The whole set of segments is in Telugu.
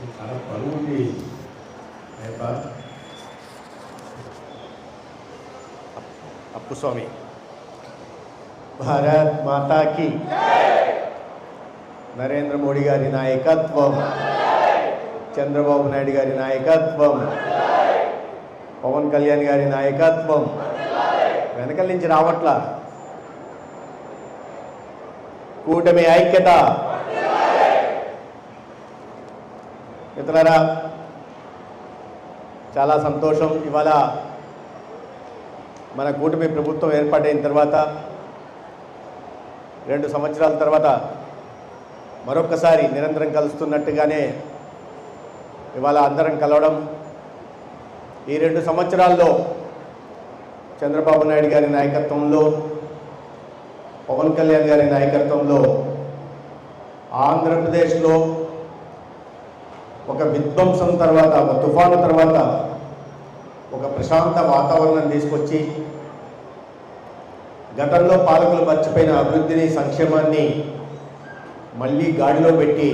చాలా పరువు ఉంది. అప్పుస్వామి. భారత్ మాతాకి నరేంద్ర మోడీ గారి నాయకత్వం, చంద్రబాబు నాయుడు గారి నాయకత్వం, పవన్ కళ్యాణ్ గారి నాయకత్వం వెనకల నుంచి రావట్లా. కూటమి ఐక్యత. మిత్రులారా, చాలా సంతోషం. ఇవాళ మన కూటమి ప్రభుత్వం ఏర్పాటైన తర్వాత 2 సంవత్సరాల తర్వాత మరొకసారి నిరంతరం కలుస్తున్నట్టుగానే ఇవాళ అందరం కలవడం. ఈ 2 సంవత్సరాల్లో చంద్రబాబు నాయుడు గారి నాయకత్వంలో, పవన్ కళ్యాణ్ గారి నాయకత్వంలో ఆంధ్రప్రదేశ్లో ఒక విధ్వంసం తర్వాత, ఒక తుఫాను తర్వాత ఒక ప్రశాంత వాతావరణం తీసుకొచ్చి గతంలో పాలకులు మర్చిపోయిన అభివృద్ధిని, సంక్షేమాన్ని మళ్ళీ గాడిలో పెట్టి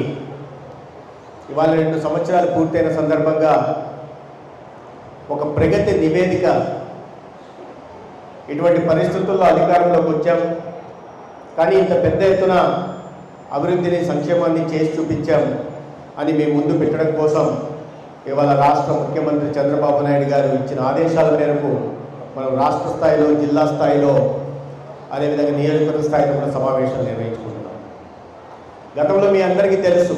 ఇవాళ 2 సంవత్సరాలు పూర్తయిన సందర్భంగా ఒక ప్రగతి నివేదిక, ఇటువంటి పరిస్థితుల్లో అధికారంలోకి వచ్చాం కానీ ఇంత పెద్ద ఎత్తున అభివృద్ధిని, సంక్షేమాన్ని చేసి చూపించాం అని మేము ముందు పెట్టడం కోసం ఇవాళ రాష్ట్ర ముఖ్యమంత్రి చంద్రబాబు నాయుడు గారు ఇచ్చిన ఆదేశాల మేరకు మనం రాష్ట్ర స్థాయిలో, జిల్లా స్థాయిలో, అదేవిధంగా నియోజకవర్గ స్థాయిలో కూడా సమావేశాలు నిర్వహించుకుంటున్నాం. గతంలో మీ అందరికీ తెలుసు,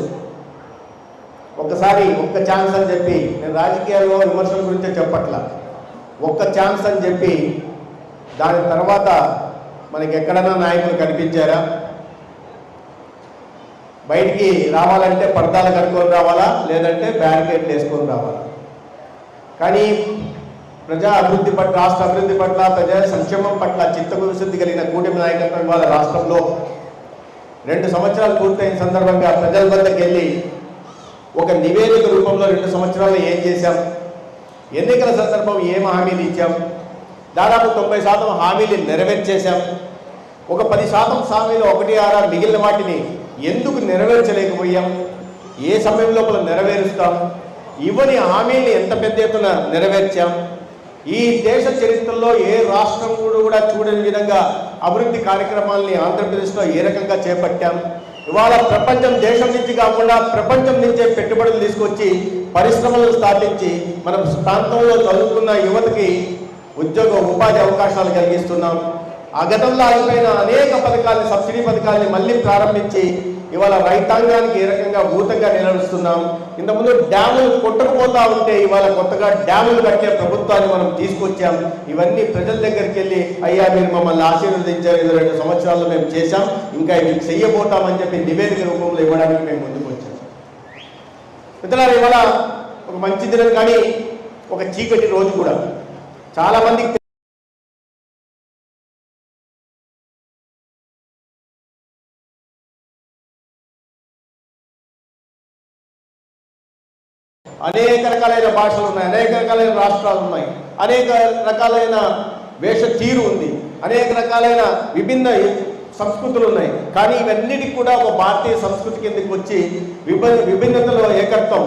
ఒక్కసారి ఒక్క ఛాన్స్ అని చెప్పి, నేను రాజకీయాల్లో విమర్శల గురించే చెప్పట్లా, ఒక్క ఛాన్స్ అని చెప్పి దాని తర్వాత మనకి ఎక్కడైనా నాయకులు కనిపించారా? బయటికి రావాలంటే పర్దాలు కట్టుకొని రావాలా, లేదంటే బ్యారికేడ్లు వేసుకొని రావాలా? కానీ ప్రజా అభివృద్ధి పట్ల, రాష్ట్ర అభివృద్ధి పట్ల, ప్రజా సంక్షేమం పట్ల చిత్తశుద్ధి కలిగిన కూటమి నాయకత్వం వాళ్ళ రాష్ట్రంలో 2 సంవత్సరాలు పూర్తయిన సందర్భంగా ప్రజల వద్దకు వెళ్ళి ఒక నివేదిక రూపంలో 2 సంవత్సరాల్లో ఏం చేశాం, ఎన్నికల సందర్భం ఏం హామీలు ఇచ్చాం, దాదాపు 90% హామీలు నెరవేర్చేశాం, ఒక 10% హామీలు 1-6 మిగిలిన వాటిని ఎందుకు నెరవేర్చలేకపోయాం, ఏ సమయం లోపల నెరవేరుస్తాం, ఇవని హామీని ఎంత పెద్ద ఎత్తున నెరవేర్చాం, ఈ దేశ చరిత్రలో ఏ రాష్ట్రం కూడా చూడని విధంగా అభివృద్ధి కార్యక్రమాలని ఆంధ్రప్రదేశ్లో ఏ రకంగా చేపట్టాం, ఇవాళ ప్రపంచం, దేశం నుంచి కాకుండా ప్రపంచం నుంచే పెట్టుబడులు తీసుకొచ్చి పరిశ్రమలను స్థాపించి మన ప్రాంతంలో చదువుకున్న యువతకి ఉద్యోగ ఉపాధి అవకాశాలు కలిగిస్తున్నాం. ఆ గతంలో ఆగిపోయిన అనేక పథకాలని, సబ్సిడీ పథకాలని మళ్ళీ ప్రారంభించి ఇవాళ రైతాంగానికి ఏ రకంగా భూతంగా నిలబడుస్తున్నాం. ఇంతకుముందు డ్యాములు కొట్టుకుపోతా ఉంటే ఇవాళ కొత్తగా డ్యాములు కట్టే ప్రభుత్వాన్ని మనం తీసుకొచ్చాం. ఇవన్నీ ప్రజల దగ్గరికి వెళ్ళి, అయ్యా మీరు మమ్మల్ని ఆశీర్వదించారు, 2 సంవత్సరాల్లో మేము చేశాం, ఇంకా ఇవి చెయ్యబోతామని చెప్పి నివేదిక రూపంలో ఇవ్వడానికి మేము ముందుకు వచ్చాం. మిత్రులారా, ఇవాళ ఒక మంచి దినం కానీ ఒక చీకటి రోజు కూడా. చాలామందికి అనేక రకాలైన భాషలు ఉన్నాయి, అనేక రకాలైన రాష్ట్రాలు ఉన్నాయి, అనేక రకాలైన వేష తీరు ఉంది, అనేక రకాలైన విభిన్న సంస్కృతులు ఉన్నాయి. కానీ ఇవన్నిటికి కూడా ఒక భారతీయ సంస్కృతి కిందకి వచ్చి విభిన్నతలో ఏకత్వం,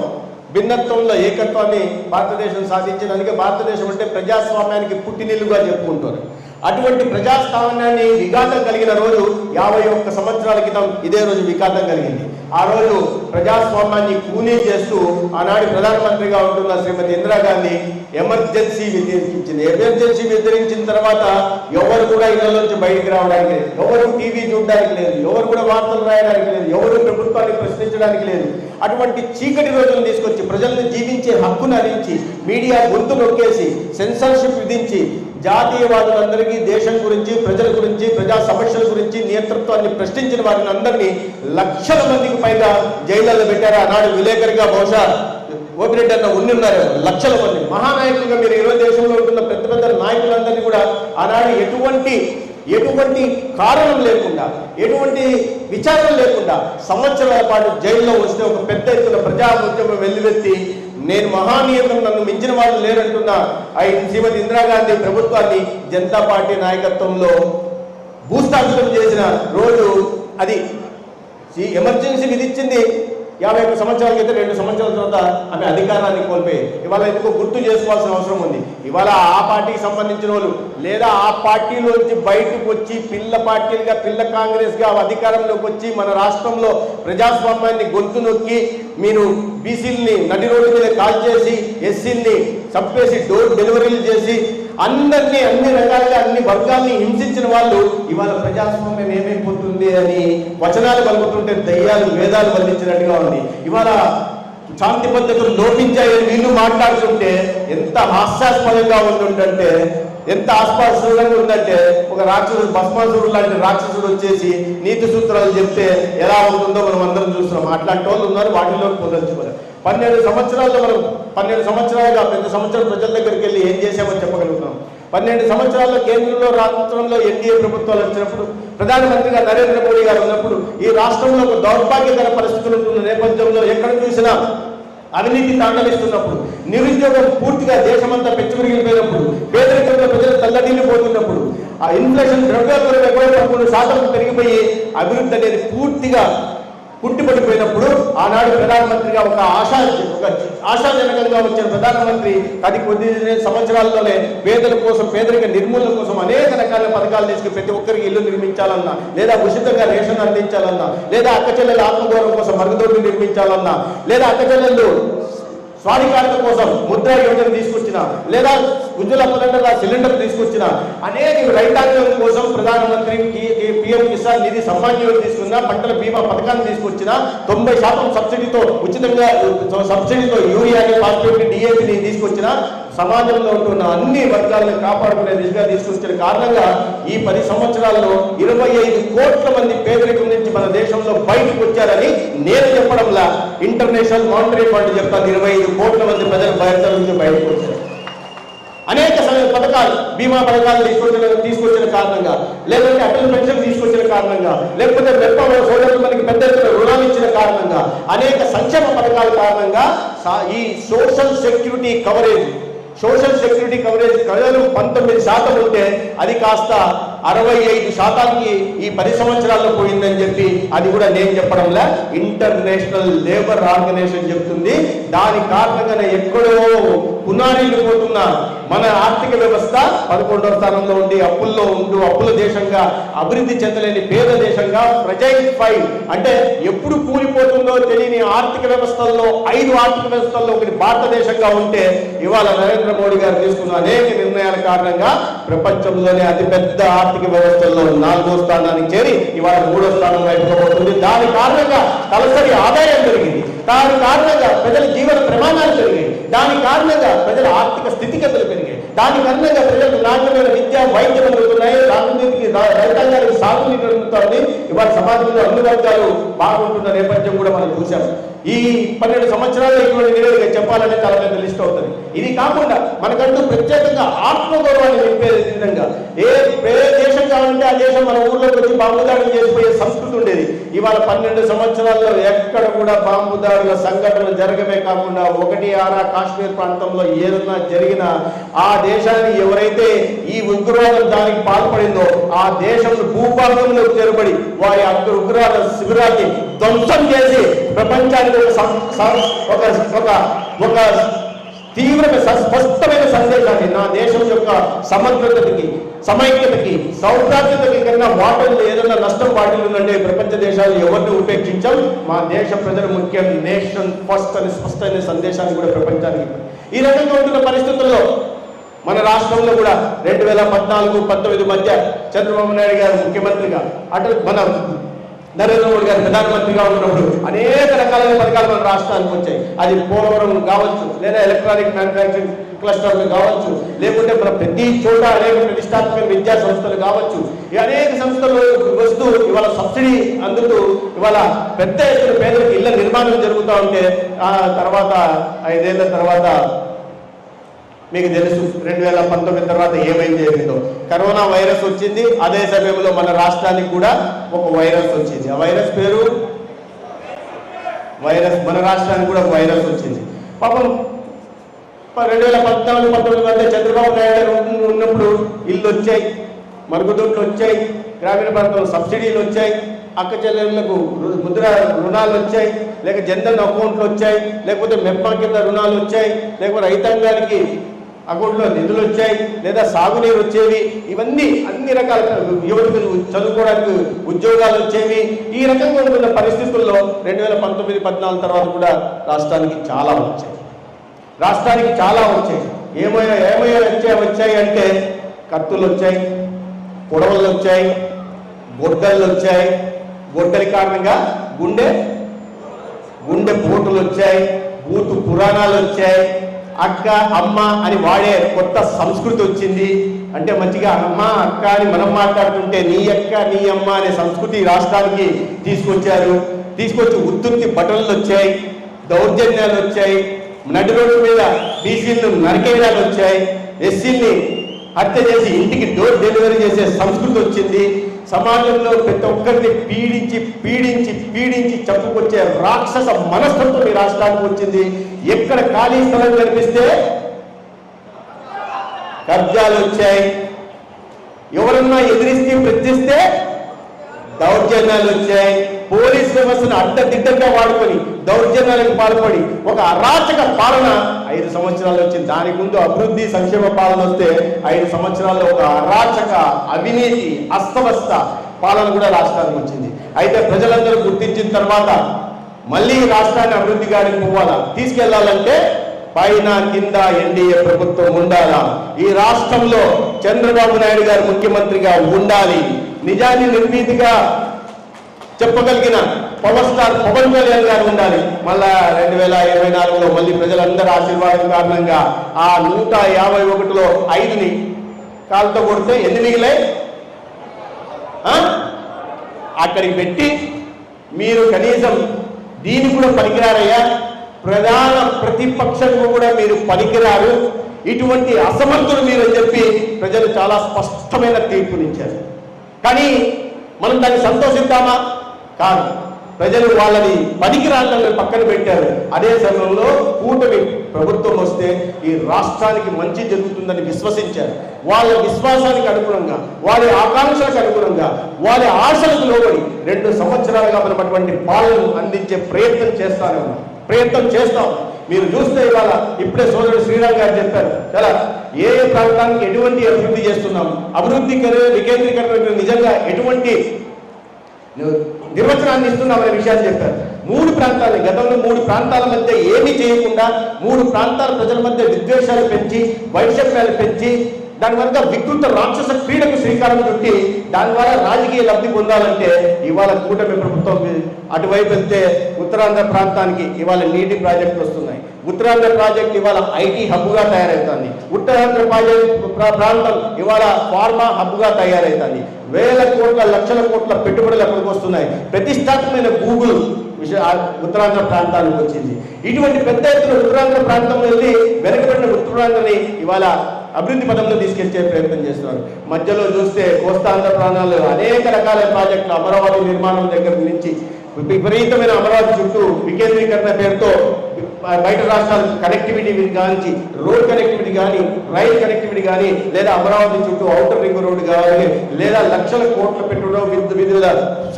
భిన్నత్వంలో ఏకత్వాన్ని భారతదేశం సాధించడానికి, భారతదేశం అంటే ప్రజాస్వామ్యానికి పుట్టినిల్లుగా చెప్పుకుంటారు. అటువంటి ప్రజాస్వామ్యాన్ని విఘాతం కలిగిన రోజు 51 సంవత్సరాల క్రితం ఇదే రోజు విఘాతం కలిగింది. ఆ రోజు ప్రజాస్వామ్యాన్ని కూనీ చేస్తూ ఆనాడు ప్రధానమంత్రిగా ఉంటున్న శ్రీమతి ఇందిరాగాంధీ ఎమర్జెన్సీ విధించింది. ఎమర్జెన్సీ విధించిన తర్వాత ఎవరు కూడా ఇళ్ల నుంచి బయటికి రావడానికి లేదు, ఎవరు టీవీ చూడడానికి లేదు, ఎవరు కూడా వార్తలు రాయడానికి లేదు, ఎవరు ప్రభుత్వాన్ని ప్రశ్నించడానికి లేదు. అటువంటి చీకటి రోజులను తీసుకొచ్చి ప్రజలను జీవించే హక్కును అందించి, మీడియా గొంతు నొక్కేసి, సెన్సార్షిప్ విధించి, జాతీయవాదులందరికీ దేశం గురించి, ప్రజల గురించి, ప్రజా సమస్యల గురించి నేతృత్వాన్ని ప్రశ్నించిన వారిని అందరినీ లక్షల మందికి పైగా జైళ్లలో పెట్టారు. ఆనాడు విలేకరిగా బహుశా ఓపిరెడ్డి అన్న ఉన్నారు. లక్షల మంది మహానాయకులుగా మీరు ఈరోజు దేశంలో ఉంటున్న పెద్ద పెద్ద నాయకులందరినీ కూడా ఆనాడు ఎటువంటి కారణం లేకుండా, ఎటువంటి విచారణ లేకుండా సంవత్సరాల పాటు జైల్లో వస్తే ఒక పెద్ద ఎత్తున ప్రజా ఉద్యమం వెల్లువెత్తి, నేను మహానీయులను, నన్ను మించిన వాళ్ళు లేరంటున్న శ్రీమతి ఇందిరాగాంధీ ప్రభుత్వాన్ని జనతా పార్టీ నాయకత్వంలో భూస్థాపితం చేసిన రోజు అది. ఎమర్జెన్సీ విధించింది 51 సంవత్సరాల క్రితం 2 సంవత్సరాల తర్వాత ఆమె అధికారాన్ని కోల్పోయి ఇవాళ ఎందుకు గుర్తు చేసుకోవాల్సిన అవసరం ఉంది. ఇవాళ ఆ పార్టీకి సంబంధించిన వాళ్ళు లేదా ఆ పార్టీలోంచి బయటకు వచ్చి పిల్ల పార్టీలుగా పిల్ల కాంగ్రెస్గా అధికారంలోకి వచ్చి మన రాష్ట్రంలో ప్రజాస్వామ్యాన్ని గొంతు నొక్కి మీరు బీసీలని నడి రోడ్డు మీద కాల్ చేసి ఎస్సీల్ని చంపేసి డోర్ డెలివరీలు చేసి అందరినీ అన్ని రకాలుగా అన్ని వర్గాల్ని హింసించిన వాళ్ళు ఇవాళ ప్రజాస్వామ్యం ఏమైపోతుంది అని వచనాలు పలుకుతుంటే దయ్యాలు వేదాలు వల్లించినట్టుగా ఉంది. ఇవాళ శాంతి పద్ధతులు లోపించాయని వీళ్ళు మాట్లాడుతుంటే ఎంత హాస్యాస్పదంగా ఉంటుందంటే ఎంత ఆస్పాదంగా ఉందంటే ఒక రాక్షసుడు భస్మాసురుడు లాంటి రాక్షసుడు వచ్చేసి నీతి సూత్రాలు చెప్తే ఎలా ఉంటుందో మనం అందరం చూస్తున్నాం. అట్లాంటి వాళ్ళు ఉన్నారు, వాటిలో పొందొచ్చుకోవాలి. 12 సంవత్సరాల్లో మనం 12 సంవత్సరాలుగా ప్రతి సంవత్సరం ప్రజల దగ్గరికి వెళ్ళి ఏం చేశామని చెప్పగలుగుతున్నాం. 12 సంవత్సరాల్లో కేంద్రంలో రాష్ట్రంలో ఎన్డీఏ ప్రభుత్వాలు వచ్చినప్పుడు ప్రధానమంత్రిగా నరేంద్ర మోడీ గారు ఉన్నప్పుడు ఈ రాష్ట్రంలో ఒక దౌర్భాగ్యకర పరిస్థితులు ఉంటున్న నేపథ్యంలో ఎక్కడ చూసినా అవినీతి తాండవిస్తున్నప్పుడు, నిరుద్యోగం పూర్తిగా దేశమంతా పెచ్చుమిరిగిపోయినప్పుడు, పేదరికంలో ప్రజలు తల్లడిల్లిపోతున్నప్పుడు, ఆ ఇన్ఫ్లేషన్ ద్రవ్యోల్బణం ఎక్కువ 13% పెరిగిపోయి అభివృద్ధి అనేది పూర్తిగా పుట్టిపడిపోయినప్పుడు ఆనాడు ప్రధానమంత్రిగా ఒక ఆశాజనకంగా వచ్చిన ప్రధానమంత్రి అది కొద్ది సంవత్సరాల్లోనే పేదల కోసం పేదరిక నిర్మూలన కోసం అనేక రకాల పథకాలు తీసుకుని ప్రతి ఒక్కరికి ఇల్లు నిర్మించాలన్నా లేదా ఉచితంగా రేషన్ అందించాలన్నా లేదా అక్కచెల్లెల ఆత్మగౌరవం కోసం మరుగుదొడ్లు నిర్మించాలన్నా లేదా అక్కచెల్లెళ్ళు స్వాధికారత కోసం ముద్రా యోజన తీసుకొచ్చిన లేదా ఉజ్వల పథకంలో సిలిండర్ తీసుకొచ్చిన అనేక రైతాంగం కోసం ప్రధానమంత్రి పిఎం కిసాన్ నిధి సమ్మాన్ యోజన తీసుకున్న పంటల బీమా పథకాన్ని తీసుకొచ్చిన 90% సబ్సిడీతో ఉచితంగా సబ్సిడీతో యూరియాని ఫాస్ఫేట్ని డిఏపిని తీసుకొచ్చిన సమాజంలో ఉంటున్న అన్ని వర్గాలను కాపాడుకునే దిశగా తీసుకొచ్చిన కారణంగా ఈ 10 సంవత్సరాల్లో 25 కోట్ల మంది పేదరికం నుంచి మన దేశంలో బయటకు వచ్చారని నేను చెప్పడంలా ఇంటర్నేషనల్ మానిటరీ ఫండ్ చెప్తాను. 25 కోట్ల మంది ప్రజలు బయటకు వచ్చారు. అనేక పథకాలు బీమా పథకాలు తీసుకొచ్చిన కారణంగా లేదంటే అటల్ పెన్షన్ తీసుకొచ్చిన కారణంగా లేకపోతే సోదరులు మనకి పెద్ద ఎత్తున రుణాలు ఇచ్చిన కారణంగా అనేక సంక్షేమ పథకాల కారణంగా ఈ సోషల్ సెక్యూరిటీ కవరేజ్ ప్రజలు 19% ఉంటే అది కాస్త 65%కి ఈ 10 సంవత్సరాల్లో పోయిందని చెప్పి అది కూడా నేను చెప్పడంలా ఇంటర్నేషనల్ లేబర్ ఆర్గనైజేషన్ చెప్తుంది. దాని కారణంగానే ఎక్కడో పునారీలు పోతున్న మన ఆర్థిక వ్యవస్థ 11వ స్థానంలో ఉండి అప్పుల దేశంగా అభివృద్ధి చెందలేని పేద దేశంగా ఫ్రజైల్ 5 అంటే ఎప్పుడు కూలిపోతుందో తెలియని ఆర్థిక వ్యవస్థల్లో 5 ఆర్థిక వ్యవస్థల్లో ఒకటి భారతదేశంగా ఉంటే ఇవాళ నరేంద్ర మోడీ గారు తీసుకున్న అనేక నిర్ణయాల కారణంగా ప్రపంచంలోనే అతిపెద్ద ఆర్థిక వ్యవస్థల్లో 4వ స్థానానికి చేరి ఇవాళ 3వ స్థానం వైపుగా పోతుంది. దాని కారణంగా తలసరి ఆదాయం పెరిగింది, దాని కారణంగా ప్రజల జీవన ప్రమాణాలు పెరిగాయి, దాని కారణంగా ప్రజల ఆర్థిక స్థితిగతులు పెరిగాయి, దాని కారణంగా ప్రజలకు నాణ్యమైన విద్య వైద్యం అందుతున్నాయి, రైతాంగానికి సాగునీరు అందుతుంది. ఇవాళ సమాజంలో అన్ని వర్గాలు బాగుంటున్న నేపథ్యం కూడా మనం చూసాం. ఈ 12 సంవత్సరాల్లో ఇటువంటి నివేదిక చెప్పాలంటే చాలా పెద్ద లిస్ట్ అవుతుంది. ఇది కాకుండా మనకంటూ ప్రత్యేకంగా ఆత్మగౌరవాన్ని నింపే విధంగా ఏ దేశం కావాలంటే ఆ దేశం మన ఊర్లోకి వచ్చి బాంబు దాడులు చేసిపోయే సంస్కృతి ఉండేది. ఇవాళ 12 సంవత్సరాల్లో ఎక్కడ కూడా బాంబు దాడుల సంఘటనలు జరగమే కాకుండా 1/6 కాశ్మీర్ ప్రాంతంలో ఏదన్నా జరిగినా ఆ దేశాన్ని ఎవరైతే ఈ ఉగ్రవాదం దానికి పాల్పడిందో ఆ దేశంలో భూభాగంలో చేరబడి వారి ఉగ్రవాద శిబిరాన్ని ధ్వంసం చేసి ప్రపంచానికి ఒక తీవ్రమైన స్పష్టమైన సందేశాన్ని నా దేశం యొక్క సమగ్రతకి సమైక్యతకి సౌభ్రాత్యతకి కన్నా వాటిల్లో ఏదైనా నష్టం వాటిల్లుందంటే ప్రపంచ దేశాలు ఎవరిని ఉపేక్షించాం, మా దేశ ప్రజలు ముఖ్యం, నేషన్ ఫస్ట్ అని స్పష్టమైన సందేశాన్ని కూడా ప్రపంచానికి. ఈ రకంగా ఉంటున్న పరిస్థితుల్లో మన రాష్ట్రంలో కూడా 2014-19 మధ్య చంద్రబాబు నాయుడు గారు ముఖ్యమంత్రిగా అటు మన నరేంద్ర మోడీ గారు ప్రధానమంత్రిగా ఉన్నప్పుడు అనేక రకాలైన పథకాలు మన రాష్ట్రానికి వచ్చాయి. అది పోలవరం కావచ్చు, లేదా ఎలక్ట్రానిక్ మ్యానుఫ్యాక్చరింగ్ క్లస్టర్లు కావచ్చు, లేకుంటే మన ప్రతి చోట అనేక ప్రతిష్టాత్మక విద్యా సంస్థలు కావచ్చు, ఈ అనేక సంస్థలు వస్తూ ఇవాళ సబ్సిడీ అందుతూ ఇవాళ పెద్ద ఎత్తున పేదలకు ఇళ్ల నిర్మాణం జరుగుతూ ఉంటే ఆ తర్వాత 5 ఏళ్ల తర్వాత మీకు తెలుసు 2019 తర్వాత ఏమైంది జరిగిందో. కరోనా వైరస్ వచ్చింది. అదే సమయంలో మన రాష్ట్రానికి కూడా ఒక వైరస్ వచ్చింది. ఆ వైరస్ పేరు మన రాష్ట్రానికి కూడా ఒక వైరస్ వచ్చింది. పాపం 2014-19 మధ్య చంద్రబాబు నాయుడు ఉన్నప్పుడు ఇల్లు వచ్చాయి, మరుగుదొడ్లు వచ్చాయి, గ్రామీణ ప్రాంతంలో సబ్సిడీలు వచ్చాయి, అక్క చెల్లెళ్ళకు ముద్ర రుణాలు వచ్చాయి, లేక జన్ధన్ అకౌంట్లు వచ్చాయి, లేకపోతే మెప్పా కింద రుణాలు వచ్చాయి, లేకపోతే రైతాంగానికి అకౌంట్లో నిధులు వచ్చాయి, లేదా సాగునీరు వచ్చేవి. ఇవన్నీ అన్ని రకాల యువకులు చదువుకోవడానికి ఉద్యోగాలు వచ్చేవి. ఈ రకంగా ఉన్న పరిస్థితుల్లో 2019-14 తర్వాత కూడా రాష్ట్రానికి చాలా వచ్చాయి. ఏమయ్యా వచ్చాయి అంటే కత్తులు వచ్చాయి, పొడవలు వచ్చాయి, గొడ్డళ్ళు వచ్చాయి. గొడ్డలి కారణంగా గుండె పోటులు వచ్చాయి, బూతు పురాణాలు వచ్చాయి, అక్క అమ్మ అని వాడే కొత్త సంస్కృతి వచ్చింది. అంటే మంచిగా అమ్మ అక్క అని మనం మాట్లాడుతుంటే నీ అక్క నీ అమ్మ అనే సంస్కృతి రాష్ట్రానికి తీసుకొచ్చి ఉత్తుత్తి బట్టలు వచ్చాయి, దౌర్జన్యాలు వచ్చాయి, నడి రోడ్డు మీద బీసీలను నరికేయడాలు వచ్చాయి, ఎస్సీని హత్య చేసి ఇంటికి డోర్ డెలివరీ చేసే సంస్కృతి వచ్చింది. సమాజంలో ప్రతి ఒక్కరిని పీడించి చెప్పుకొచ్చే రాక్షస మనస్తత్వం ఈ రాష్ట్రానికి వచ్చింది. ఎక్కడ ఖాళీ స్థలం కనిపిస్తే కబ్జాలు వచ్చాయి, ఎవరన్నా ఎదిరిస్తే ప్రశ్నిస్తే దౌర్జన్యాలు వచ్చాయి. పోలీస్ వ్యవస్థను అడ్డదిడ్డంగా వాడుకొని దౌర్జన్యాలకు పాల్పడి ఒక అరాచక పాలన 5 సంవత్సరాలు వచ్చింది. దానికి ముందు అభివృద్ధి సంక్షేమ పాలన వస్తే 5 సంవత్సరాల్లో ఒక అరాచక అవినీతి అస్తవ్యస్త పాలన కూడా రాష్ట్రానికి వచ్చింది. అయితే ప్రజలందరూ గుర్తించిన తర్వాత మళ్ళీ రాష్ట్రాన్ని అభివృద్ధి గారికి పోవాలా, తీసుకెళ్లాలంటే పైన కింద ఎన్డీఏ ప్రభుత్వం ఉండాలా. ఈ రాష్ట్రంలో చంద్రబాబు నాయుడు గారు ముఖ్యమంత్రిగా ఉండాలి. నిజాన్ని నిర్భీతిగా చెప్పగలిగిన పవర్ స్టార్ పవన్ కళ్యాణ్ గారు ఉండాలి. మళ్ళా 2024లో మళ్ళీ ప్రజలందరూ ఆశీర్వాదం కారణంగా ఆ 151లో 5ని కాలుతో కొడితే ఎన్ని మిగిలాయి అక్కడికి పెట్టి మీరు కనీసం దీన్ని కూడా పనికిరారయ్యా, ప్రధాన ప్రతిపక్షంకు కూడా మీరు పనికిరారు, ఇటువంటి అసమర్థులు మీరు అని చెప్పి ప్రజలు చాలా స్పష్టమైన తీర్పునిచ్చారు. కానీ మనం దాన్ని సంతోషిద్దామా? కాదు. ప్రజలు వాళ్ళని పనికిరాళ్ళని పక్కన పెట్టారు. అదే సమయంలో కూటమి ప్రభుత్వం వస్తే ఈ రాష్ట్రానికి మంచి జరుగుతుందని విశ్వసించారు. వాళ్ళ విశ్వాసానికి అనుగుణంగా, వాళ్ళ ఆకాంక్షలకు అనుగుణంగా, వాళ్ళ ఆశలకు లోబడి 2 సంవత్సరాలుగా మనం అటువంటి పాలనను అందించే ప్రయత్నం చేస్తాం. మీరు చూస్తే ఇవాళ ఇప్పుడే సోదరుడు శ్రీరామ్ గారు చెప్పారు కదా, ఏ ప్రాంతానికి ఎటువంటి అభివృద్ధి చేస్తున్నాం, అభివృద్ధి వికేంద్రీకరణ నిజంగా ఎటువంటి నిర్వచనాన్ని ఇస్తున్నామనే విషయాన్ని చెప్పారు. 3 ప్రాంతాలు గతంలో 3 ప్రాంతాల మధ్య ఏమీ చేయకుండా 3 ప్రాంతాల ప్రజల మధ్య విద్వేషాలు పెంచి వైషమ్యాలు పెంచి దాని వల్ల వికృత రాక్షస క్రీడకు శ్రీకారం చుట్టి దాని ద్వారా రాజకీయ లబ్ధి పొందాలంటే ఇవాళ కూటమి ప్రభుత్వం అటువైపు వెళ్తే ఉత్తరాంధ్ర ప్రాంతానికి ఇవాళ నీటి ప్రాజెక్టులు వస్తున్నాయి. ఉత్తరాంధ్ర ప్రాజెక్ట్ ఇవాళ ఐటీ హబ్గా తయారవుతుంది. ఉత్తరాంధ్ర ప్రాంతం ఇవాళ ఫార్మా హబ్గా తయారవుతుంది. వేల కోట్ల లక్షల కోట్ల పెట్టుబడులు అక్కడికి వస్తున్నాయి. ప్రతిష్టాత్మకమైన గూగుల్ ఉత్తరాంధ్ర ప్రాంతానికి వచ్చింది. ఇటువంటి పెద్ద ఎత్తున ఉత్తరాంధ్ర ప్రాంతం వెళ్ళి వెనకబడిన ఉత్తరాంధ్రని ఇవాళ అభివృద్ధి పదంలో తీసుకెళ్లే ప్రయత్నం చేస్తున్నారు. మధ్యలో చూస్తే కోస్తాంధ్ర ప్రాంతాల్లో అనేక రకాల ప్రాజెక్టులు అమరావతి నిర్మాణం దగ్గర నుంచి విపరీతమైన అమరావతి చుట్టూ వికేంద్రీకరణ పేరుతో బయట రాష్ట్రాలకు కనెక్టివిటీ కానీ, రోడ్ కనెక్టివిటీ కానీ, రైల్ కనెక్టివిటీ కానీ, లేదా అమరావతి చుట్టూ ఔటర్ రింగ్ రోడ్ కానీ, లేదా లక్షల కోట్ల పెట్టుబడి వివిధ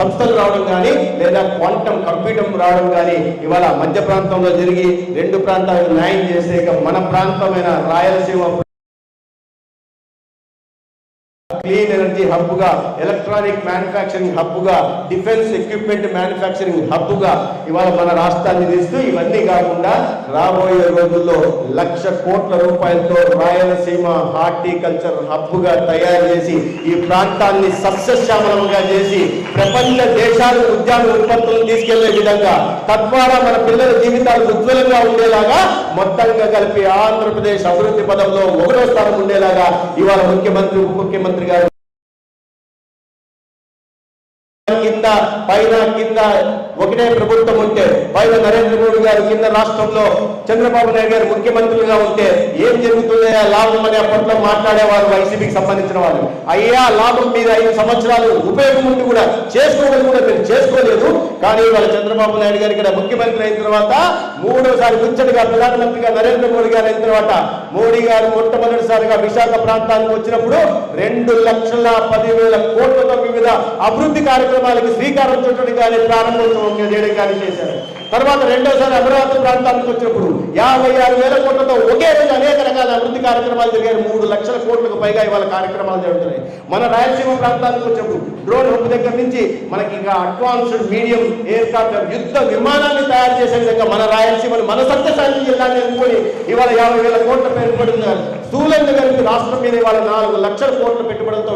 సంస్థలు రావడం కానీ, లేదా క్వాంటమ్ కంప్యూటర్ రావడం కానీ ఇవాళ మధ్య ప్రాంతంలో జరిగి 2 ప్రాంతాలకు న్యాయం చేసే మన ప్రాంతమైన రాయలసీమ క్లీన్ ఎనర్జీ హబ్గా, ఎలక్ట్రానిక్ మ్యానుఫ్యాక్చరింగ్ హబ్గా, డిఫెన్స్ ఎక్విప్మెంట్ మ్యానుఫ్యాక్చరింగ్ హబ్గా ఇవాళ మన రాష్ట్రాన్ని తీస్తూ ఇవన్నీ కాకుండా రాబోయే రోజుల్లో 1,00,000 కోట్ల రూపాయలతో రాయలసీమ హార్టికల్చర్ హబ్గా తయారు చేసి ఈ ప్రాంతాన్ని సస్యశ్యామలంగా చేసి ప్రపంచ దేశాలు ఉద్యాన ఉత్పత్తులను తీసుకెళ్లే విధంగా, తద్వారా మన పిల్లల జీవితాలు ఉజ్వలంగా ఉండేలాగా మొత్తంగా కలిపి ఆంధ్రప్రదేశ్ అభివృద్ధి పదంలో 1వ స్థానం ఉండేలాగా ఇవాళ ముఖ్యమంత్రి ఉప ముఖ్యమంత్రి గారు కింద పైన కింద ఒకటే ప్రభుత్వం ఉంటే, పైన నరేంద్ర మోడీ గారు కింద రాష్ట్రంలో చంద్రబాబు నాయుడు గారు ముఖ్యమంత్రులుగా ఉంటే ఏం జరుగుతుందా లాభం అని అప్పట్లో మాట్లాడేవారు వైసీపీకి సంబంధించిన వాళ్ళు. అయ్యా లాభం మీద 5 సంవత్సరాలు ఉపయోగం ఉండి కూడా చేసుకోవడం కూడా మీరు చేసుకోలేదు. కానీ వాళ్ళ చంద్రబాబు నాయుడు గారు ఇక్కడ ముఖ్యమంత్రి అయిన తర్వాత 3వసారి ముచ్చటగా ప్రధానమంత్రిగా నరేంద్ర మోడీ గారు అయిన తర్వాత మోడీ గారు మొట్టమొదటిసారిగా విశాఖ ప్రాంతానికి వచ్చినప్పుడు 2,10,10,000 కోట్లతో వివిధ అభివృద్ధి కార్యక్రమాలకి శ్రీకారం చుట్టడం కానీ ప్రారంభోత్సవం చేయడం కానీ చేశారు. తర్వాత రెండోసారి అమరావతి ప్రాంతానికి వచ్చినప్పుడు 56,000 కోట్లతో ఒకే రోజు అనేక రకాల అభివృద్ధి కార్యక్రమాలు జరిగాయి. 3 లక్షల కోట్లకు పైగా ఇవాళ కార్యక్రమాలు జరుగుతున్నాయి. మన రాయలసీమ ప్రాంతానికి వచ్చినప్పుడు డ్రోన్ హబ్ దగ్గర నుంచి మనకి ఇంకా అడ్వాన్స్డ్ మీడియం ఎయిర్ క్రాఫ్ట్ యుద్ధ విమానాన్ని తయారు చేసే విధంగా మన రాయలసీమను మన సత్యసాయి జిల్లాని ఎన్నుకొని ఇవాళ 50,000 కోట్ల పెట్టుబడి ఉన్నారు. స్థూలంగా కలిపి రాష్ట్రం మీద ఇవాళ 4 లక్షల కోట్ల పెట్టుబడులతో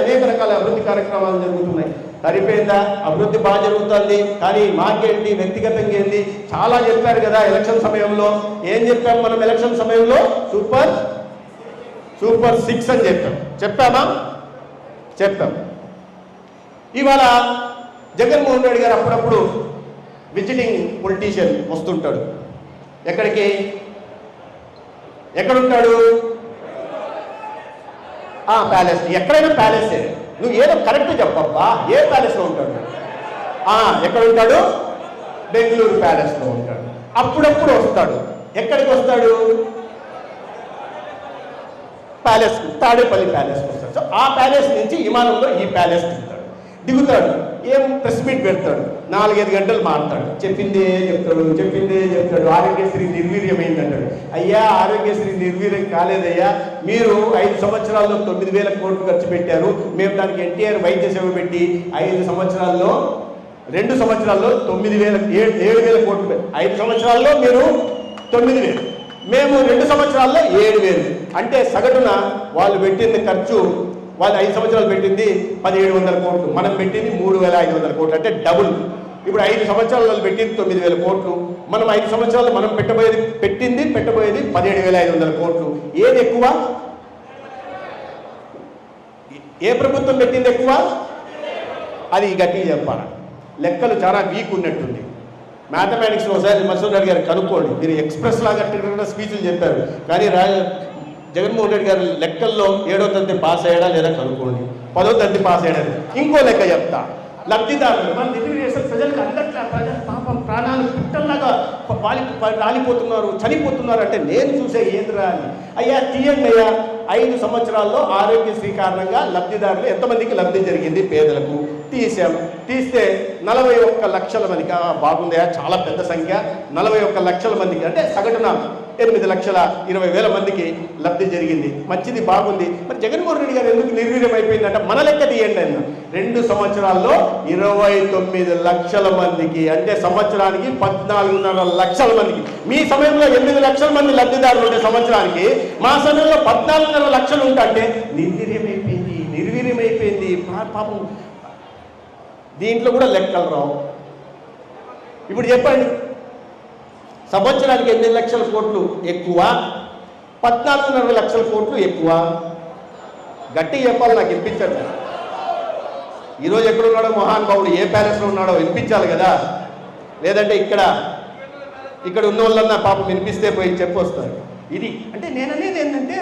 అనేక రకాల అభివృద్ధి కార్యక్రమాలు జరుగుతున్నాయి. సరిపోయిందా? అభివృద్ధి బాగా జరుగుతుంది. కానీ మాకేంటి, వ్యక్తిగతంగా ఏంటి, చాలా చెప్పారు కదా ఎలక్షన్ సమయంలో. ఏం చెప్పాం మనం ఎలక్షన్ సమయంలో? సూపర్ 6 అని చెప్పామా? చెప్పాం. ఇవాళ జగన్మోహన్ రెడ్డి గారు అప్పుడప్పుడు విజిటింగ్ పొలిటీషియన్ వస్తుంటాడు. ఎక్కడికి? ఎక్కడుంటాడు? ప్యాలెస్. ఎక్కడైనా ప్యాలెసే. నువ్వు ఏదో కరెక్ట్ చెప్పబ్బా. ఏ ప్యాలెస్లో ఉంటాడు? ఎక్కడ ఉంటాడు? బెంగళూరు ప్యాలెస్లో ఉంటాడు. అప్పుడప్పుడు వస్తాడు. ఎక్కడికి వస్తాడు? ప్యాలెస్, తాడేపల్లి ప్యాలెస్కి వస్తాడు. సో ఆ ప్యాలెస్ నుంచి విమానంలో ఈ ప్యాలెస్ దిగుతాడు. ఏం ప్రెస్ మీట్ పెడతాడు. 4-5 గంటలు మాట్లాడు. చెప్పిందే చెప్తాడు. ఆరోగ్యశ్రీ నిర్వీర్యమైంది అంటాడు. అయ్యా, ఆరోగ్యశ్రీ నిర్వీర్యం కాలేదయ్యా. మీరు 5 సంవత్సరాల్లో 9,000 కోట్లు ఖర్చు పెట్టారు. మేము దానికి ఎన్టీఆర్ వైద్య సేవ పెట్టి 5 సంవత్సరాల్లో 2 సంవత్సరాల్లో 7,000 కోట్లు. 5 సంవత్సరాల్లో మీరు 9,000, మేము 2 సంవత్సరాల్లో 7,000. అంటే సగటున వాళ్ళు పెట్టింది ఖర్చు, వాళ్ళు 5 సంవత్సరాలు పెట్టింది 1,700 కోట్లు, మనం పెట్టింది 3,500 కోట్లు. అంటే డబుల్. ఇప్పుడు 5 సంవత్సరాలు పెట్టింది 9,000 కోట్లు, మనం 5 సంవత్సరాలు మనం పెట్టబోయేది 17,500 కోట్లు. ఏది ఎక్కువ? ఏ ప్రభుత్వం పెట్టింది ఎక్కువ? అది గట్టిగా చెప్పాలి. లెక్కలు చాలా వీక్ ఉన్నట్టుంది. మ్యాథమెటిక్స్లో ఒకసారి మసూర్ రెడ్డి గారు కనుక్కోండి. మీరు ఎక్స్ప్రెస్ లాగా స్పీచ్లు చెప్పారు, కానీ జగన్మోహన్ రెడ్డి గారు లెక్కల్లో 7వ తరగతి పాస్ అయ్యాడా లేదా కనుక్కోండి. 10వ తరగతి పాస్ అయ్యాడా. ఇంకో లెక్క చెప్తా. లబ్ధిదారులు మన రిలీవ్ చేసే ప్రజలకు అందట్లా, పాపం ప్రాణాలు పుట్టల్లాగా రాలిపోతున్నారు, చనిపోతున్నారు. అంటే నేను చూసే ఏంద్రా అని. అయ్యా తీయండి అయ్యా. 5 సంవత్సరాల్లో ఆరోగ్యశ్రీ కారణంగా లబ్ధిదారులు ఎంతమందికి లబ్ధి జరిగింది? పేదలకు తీస్తే 41 లక్షల మందికి. బాగుందయా, చాలా పెద్ద సంఖ్య. 41 లక్షల మందికి అంటే సగటున 8,20,000 మందికి లబ్ధి జరిగింది. మంచిది, బాగుంది. మరి జగన్మోహన్ రెడ్డి గారు ఎందుకు నిర్వీర్యం అయిపోయిందంటే మన లెక్క తీయండి అన్న. 2 సంవత్సరాల్లో 29 లక్షల మందికి, అంటే సంవత్సరానికి 14.5 లక్షల మందికి. మీ సమయంలో 8 లక్షల మంది లబ్ధిదారులు ఉంటే సంవత్సరానికి, మా సమయంలో 14.5 లక్షలు ఉంటే నిర్వీర్యం అయిపోయింది. పాపం దీంట్లో కూడా లెక్కలు రావు. ఇప్పుడు చెప్పండి, సంవత్సరానికి 8 లక్షల కోట్లు ఎక్కువ, 14.5 లక్షల కోట్లు ఎక్కువ? గట్టి చెప్పాలి, నాకు వినిపించండి. ఈరోజు ఎక్కడున్నాడో మహానుభావుడు, ఏ ప్యాలెస్లో ఉన్నాడో వినిపించాలి కదా. లేదంటే ఇక్కడ ఉన్న వాళ్ళన్నా పాపం వినిపిస్తే పోయి చెప్పొస్తారు. ఇది అంటే నేననేది ఏంటంటే,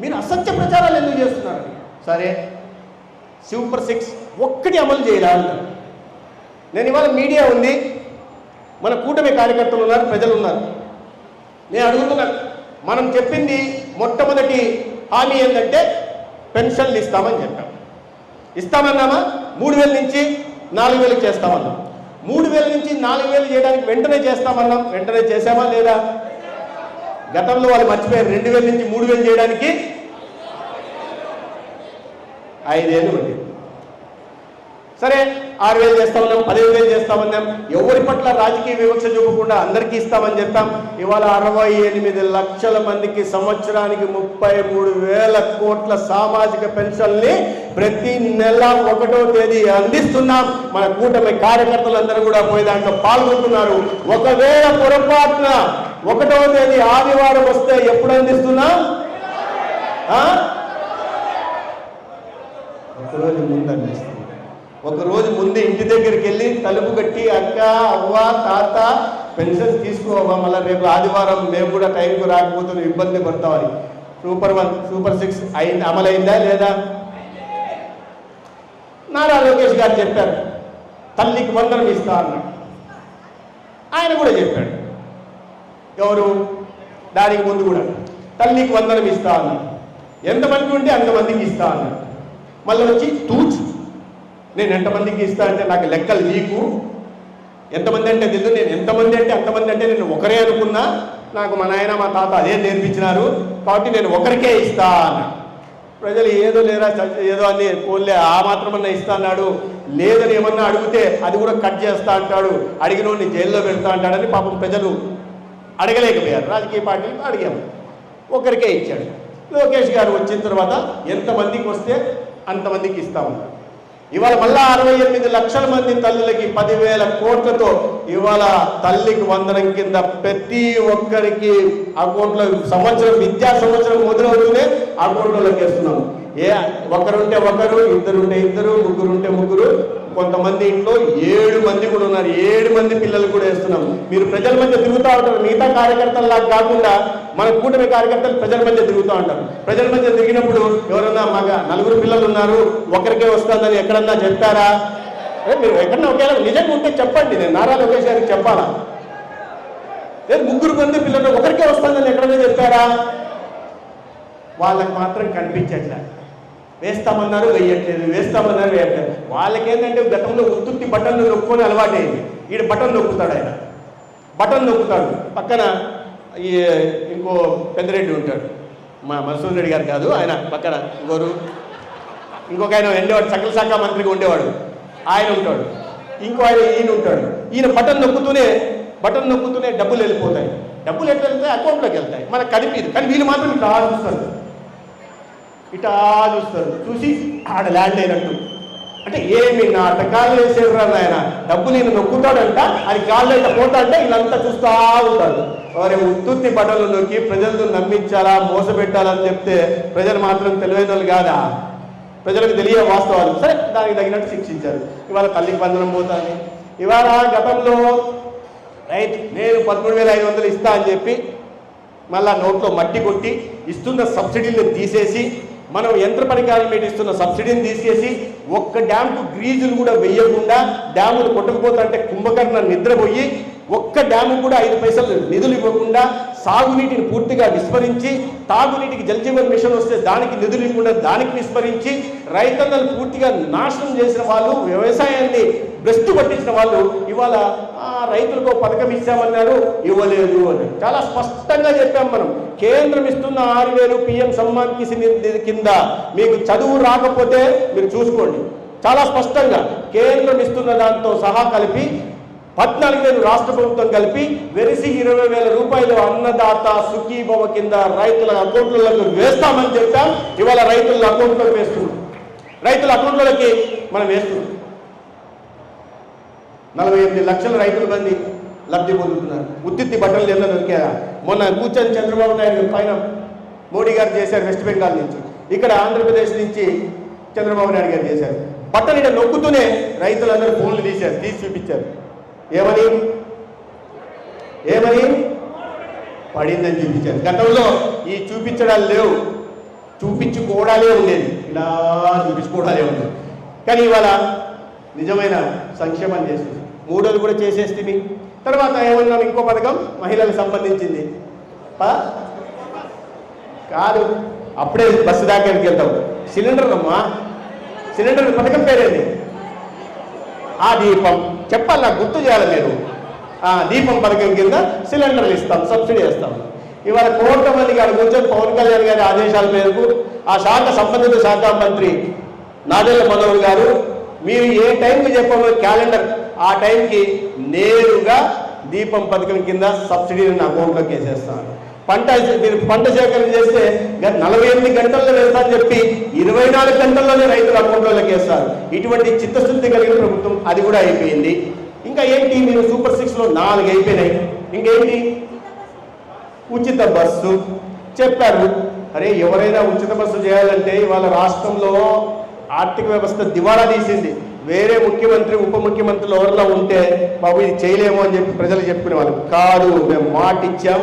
మీరు అసత్య ప్రచారాలు ఎందుకు చేస్తున్నారు? సరే, సూపర్ 6 ఒక్కటి అమలు చేయాలి. నేను ఇవాళ మీడియా ఉంది, మన కూటమి కార్యకర్తలు ఉన్నారు, ప్రజలు ఉన్నారు. నేను అడుగుతున్నాను, మనం చెప్పింది మొట్టమొదటి హామీ ఏంటంటే పెన్షన్లు ఇస్తామని చెప్పాం. ఇస్తామన్నామా? 3,000 నుంచి 4,000 చేస్తామన్నాం. 3,000 నుంచి 4,000 చేయడానికి వెంటనే చేస్తామన్నాం. వెంటనే చేసామా లేదా? గతంలో వాళ్ళు మర్చిపోయారు. 2,000 నుంచి 3,000 చేయడానికి 5 ఏళ్ళు ఉంది. సరే, 6,000 చేస్తామన్నాం, 15,000 చేస్తామన్నాం. ఎవరి పట్ల రాజకీయ వివక్ష చూపకుండా అందరికీ ఇస్తామని చెప్పాం. ఇవాళ 68 లక్షల మందికి సంవత్సరానికి 33,000 కోట్ల సామాజిక పెన్షన్ని ప్రతి నెల 1వ తేదీ అందిస్తున్నాం. మన కూటమి కార్యకర్తలందరూ కూడా పోయి దాంట్లో పాల్గొంటున్నారు. ఒకవేళ పొరపాటున 1వ తేదీ ఆదివారం వస్తే ఎప్పుడు అందిస్తున్నాం? ఒకరోజు ముందు అందిస్తున్నాం. ఒకరోజు ముందు ఇంటి దగ్గరికి వెళ్ళి తలుపు కట్టి, అక్క, అవ్వ, తాత పెన్షన్ తీసుకోవా, మళ్ళీ రేపు ఆదివారం మేము కూడా టైంకు రాకపోతే ఇబ్బంది పడతామని. సూపర్ 6 అమలైందా లేదా? నారా లోకేష్ గారు చెప్పారు, తల్లికి వందనం ఇస్తా అన్నాడు. ఆయన కూడా చెప్పాడు. ఎవరు? దానికి ముందు కూడా తల్లికి వందనం ఇస్తా అన్నాడు. ఎంతమంది ఉంటే అంతమందికి ఇస్తా అన్నాడు. మళ్ళీ వచ్చి నేను ఎంతమందికి ఇస్తా అంటే నాకు లెక్కలు నీకు ఎంతమంది అంటే తెలియదు. నేను ఎంతమంది అంటే అంతమంది అంటే నేను ఒకరే అనుకున్నా. నాకు మా నాయన మా తాత అదే నేర్పించినారు కాబట్టి నేను ఒకరికే ఇస్తా అన్న. ప్రజలు ఏదో లేరా ఏదో అని పోలే ఆ మాత్రమన్నా ఇస్తా అన్నాడు. లేదని ఏమన్నా అడిగితే అది కూడా కట్ చేస్తా అంటాడు, అడిగినోడిని జైల్లో పెడతా అంటాడని పాపం ప్రజలు అడగలేకపోయారు. రాజకీయ పార్టీలకు అడిగాము, ఒకరికే ఇచ్చాడు. లోకేష్ గారు వచ్చిన తర్వాత ఎంతమందికి వస్తే అంతమందికి ఇస్తామన్నారు. ఇవాళ మళ్ళా 68 లక్షల మంది తల్లులకి 10,000 కోట్లతో ఇవాళ తల్లికి వందనం కింద ప్రతి ఒక్కరికి అకౌంట్లో సంవత్సరం విద్యా సంవత్సరం మొదలవుతూనే అకౌంట్లోకి వేస్తున్నాము. ఒకరుంటే ఒకరు, ఇద్దరుంటే ఇద్దరు, ముగ్గురుంటే ముగ్గురు, కొంతమంది ఇంట్లో 7 మంది కూడా ఉన్నారు. 7 మంది పిల్లలు కూడా వేస్తున్నాం. మీరు ప్రజల మధ్య తిరుగుతూ ఉంటారు. మిగతా కార్యకర్తల్లా కాకుండా మన కూటమి కార్యకర్తలు ప్రజల మధ్య తిరుగుతూ ఉంటారు. ప్రజల మధ్య తిరిగినప్పుడు ఎవరన్నా మాకు 4 పిల్లలు ఉన్నారు ఒకరికే వస్తుందని ఎక్కడన్నా చెప్పారా? మీరు ఎక్కడన్నా ఒకేలా నిజంగా ఉంటే చెప్పండి, నేను నారా లోకేష్ గారికి చెప్పాలా? లేదు 3 మంది పిల్లలు ఒకరికే వస్తుందని ఎక్కడన్నా చెప్పారా? వాళ్ళకి మాత్రం కనిపించట్లే. వేస్తామన్నారు వేయట్లేదు, వేస్తామన్నారు వేయట్లేదు. వాళ్ళకేంటంటే గతంలో ఉత్తుత్తి బటన్లు నొక్కుని అలవాటైంది. ఈడు బటన్ నొక్కుతాడు, ఆయన బటన్ నొక్కుతాడు. పక్కన ఈ ఇంకో పెద్దరెడ్డి ఉంటాడు, మా మసూర్ రెడ్డి గారు కాదు, ఆయన పక్కన ఇంకొక ఆయన ఉండేవాడు, సకల శాఖ మంత్రిగా ఉండేవాడు, ఆయన ఉంటాడు. ఇంకో ఆయన ఈయన ఉంటాడు. ఈయన బటన్ నొక్కుతూనే డబ్బులు వెళ్ళిపోతాయి. డబ్బులు ఎట్లా వెళ్తాయి? అకౌంట్లోకి వెళ్తాయి, మనకు కనిపించదు. కానీ వీళ్ళు మాత్రం ఇట్లా చూస్తారు, చూసి ఆడ ల్యాండ్ అయినట్టు. అంటే ఏమి నాటకాలు వేసేవారు ఆయన. డబ్బు నేను నొక్కుతాడంట, అది గాల్లో ఇట్లా పోతాడంటే వీళ్ళంతా చూస్తూ ఉంటారు. వారి ఉత్తుత్తి బట్టలు నొక్కి ప్రజలను నమ్మించాలా, మోసపెట్టాలని చెప్తే ప్రజలు మాత్రం తెలివైన వాళ్ళు కాదా? ప్రజలకు తెలియ వాస్తవాలు. సరే, దానికి తగినట్టు శిక్షించారు. ఇవాళ తల్లికి వందనం పోతాను. ఇవాళ గతంలో రైతు నేను 13,500 ఇస్తా అని చెప్పి మళ్ళా నోట్లో మట్టి కొట్టి ఇస్తున్న సబ్సిడీలు తీసేసి, మనం యంత్ర పరికరాల మీద ఇస్తున్న సబ్సిడీని తీసేసి, ఒక్క డ్యామ్కు గ్రీజులు కూడా వెయ్యకుండా డ్యాములు కొట్టకపోతుంటే కుంభకర్ణ నిద్రపోయి ఒక్క డ్యాము కూడా 5 పైసలు నిధులు ఇవ్వకుండా సాగునీటిని పూర్తిగా విస్మరించి, తాగునీటికి జలజీవన్ మిషన్ వస్తే దానికి నిధులు ఇవ్వకుండా దానికి విస్మరించి రైతన్నలు పూర్తిగా నాశనం చేసిన వాళ్ళు, వ్యవసాయాన్ని భ్రష్టు పట్టించిన వాళ్ళు ఇవాళ రైతులకు పథకం ఇచ్చామన్నారు, ఇవ్వలేదు అని చాలా స్పష్టంగా చెప్పాం. మనం కేంద్రం ఇస్తున్న 6,000 PM సమ్మాన్ నిధి కింద మీకు చదువు రాకపోతే మీరు చూసుకోండి. చాలా స్పష్టంగా కేంద్రం ఇస్తున్న దాంతో సహా కలిపి 14,000 రాష్ట్ర ప్రభుత్వం కలిపి వెరిసి 20,000 రూపాయలు అన్నదాత సుఖీభవ కింద రైతుల అకౌంట్లకు వేస్తామని చెప్పాం. ఇవాళ రైతుల అకౌంట్లోకి వేస్తున్నాం. రైతుల అకౌంట్లకి మనం వేస్తున్నాం. 48 లక్షల రైతుల మంది లబ్ధి పొందుతున్నారు. ఉత్తిత్తి బట్టలు ఎంత దొరికారా? మొన్న కూర్చొని చంద్రబాబు నాయుడు పైన మోడీ గారు చేశారు, వెస్ట్ బెంగాల్ నుంచి. ఇక్కడ ఆంధ్రప్రదేశ్ నుంచి చంద్రబాబు నాయుడు గారు చేశారు. బట్టలు ఇక్కడ నొక్కుతూనే రైతులందరూ ఫోన్లు తీసి చూపించారు. ఏమని పడిందని చూపించారు. గతంలో ఈ చూపించడాలు లేవు, చూపించుకోవడాలే ఉండేది, ఇలా చూపించుకోవడాలే ఉండేది. కానీ ఇవాళ నిజమైన సంక్షేమం చేస్తుంది. 3 కూడా చేసేస్తుంది. తర్వాత ఏమన్నాం, ఇంకో పథకం మహిళలకు సంబంధించింది కాదు, అప్పుడే బస్సు దాకా వెళ్తాం. సిలిండర్ అమ్మా, సిలిండర్ పథకం పేరేంది? ఆ దీపం చెప్పాలి, నాకు గుర్తు చేయాలి మీరు. దీపం పథకం కింద సిలిండర్లు ఇస్తాం, సబ్సిడీ ఇస్తాం. ఇవాళ కోట్ల మందికి అక్కడ కూర్చొని పవన్ కళ్యాణ్ గారి ఆదేశాల మేరకు ఆ శాఖ సంబంధిత శాఖ మంత్రి నాదెళ్ల మనోహర్ గారు మీరు ఏ టైంకి చెప్పామో క్యాలెండర్, ఆ టైంకి నేరుగా దీపం పథకం కింద సబ్సిడీని అకౌంట్లోకి వేసేస్తాను. మీరు పంట సేకరణ చేస్తే 48 గంటల్లో వేస్తారని చెప్పి 24 గంటల్లోనే రైతుల అకౌంట్లోకి వేస్తారు. ఇటువంటి చిత్తశుద్ధి కలిగిన ప్రభుత్వం, అది కూడా అయిపోయింది. ఇంకా ఏంటి, మీరు సూపర్ 6లో 4 అయిపోయినాయి. ఇంకేంటి, ఉచిత బస్సు చెప్పారు. అరే ఎవరైనా ఉచిత బస్సు చేయాలంటే ఇవాళ రాష్ట్రంలో ఆర్థిక వ్యవస్థ దివాళా తీసింది. వేరే ముఖ్యమంత్రి ఉప ముఖ్యమంత్రులు ఎవరిలో ఉంటే బాబు ఇది చేయలేము అని చెప్పి ప్రజలు చెప్పుకునేవాళ్ళు. కాదు, మేము మాట ఇచ్చాం,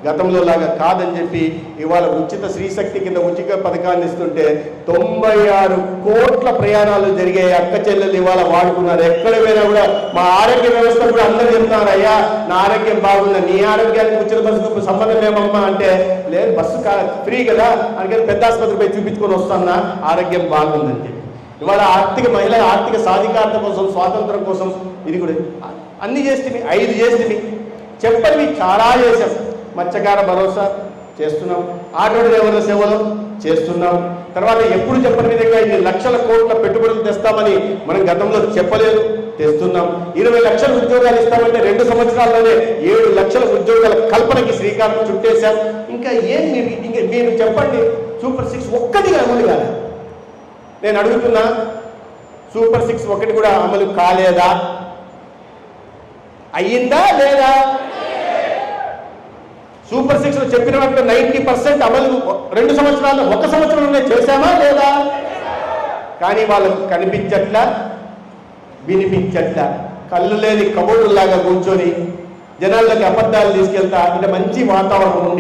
గతంలో లాగా కాదని చెప్పి ఇవాళ ఉచిత శ్రీశక్తి కింద ఉచిత పథకాన్ని ఇస్తుంటే 96 కోట్ల ప్రయాణాలు జరిగే అక్క చెల్లెలు ఇవాళ వాడుకున్నారు. ఎక్కడ పోయినా కూడా మా ఆరోగ్య వ్యవస్థ కూడా అందరూ చెప్తున్నారు, అయ్యా నా ఆరోగ్యం బాగుందా, నీ ఆరోగ్యానికి ఉచిత బస్సుకు సంబంధం ఏమమ్మా అంటే, లేదు బస్సు ఫ్రీ కదా అందుకని పెద్ద ఆసుపత్రి పోయి చూపించుకొని వస్తున్నా, ఆరోగ్యం బాగుందని చెప్పి. ఇవాళ మహిళల ఆర్థిక సాధికారత కోసం, స్వాతంత్రం కోసం ఇది కూడా అన్ని చేస్తుంది. 5 చేస్తుంది. చెప్పనివి చాలా చేశాం. మత్స్యకార భరోసా చేస్తున్నాం, ఆటో డ్రైవర్ల సేవలు చేస్తున్నాం. తర్వాత ఎప్పుడు చెప్పని విధంగా 2 లక్షల కోట్ల పెట్టుబడులు తెస్తామని మనం గతంలో చెప్పలేదు, తెస్తున్నాం. 20 లక్షల ఉద్యోగాలు ఇస్తామంటే 2 సంవత్సరాల్లోనే 7 లక్షల ఉద్యోగాల కల్పనకి శ్రీకారం చుట్టేశాం. ఇంకా ఏం మీరు చెప్పండి, సూపర్ 6 ఒక్కటిగా అమలు కాదు. నేను అడుగుతున్నా, సూపర్ 6 ఒకటి కూడా అమలు కాలేదా? అయ్యిందా లేదా? సూపర్ 6లో చెప్పిన వాటిలో 90% అమలు 2 సంవత్సరాలు, 1 సంవత్సరంలోనే చేశామా లేదా? కానీ వాళ్ళకు కనిపించట్లా, వినిపించట్లా. కళ్ళు లేని కబోర్డులాగా కూర్చొని జనాల్లోకి అబద్ధాలు తీసుకెళ్తా అంటే మంచి వాతావరణం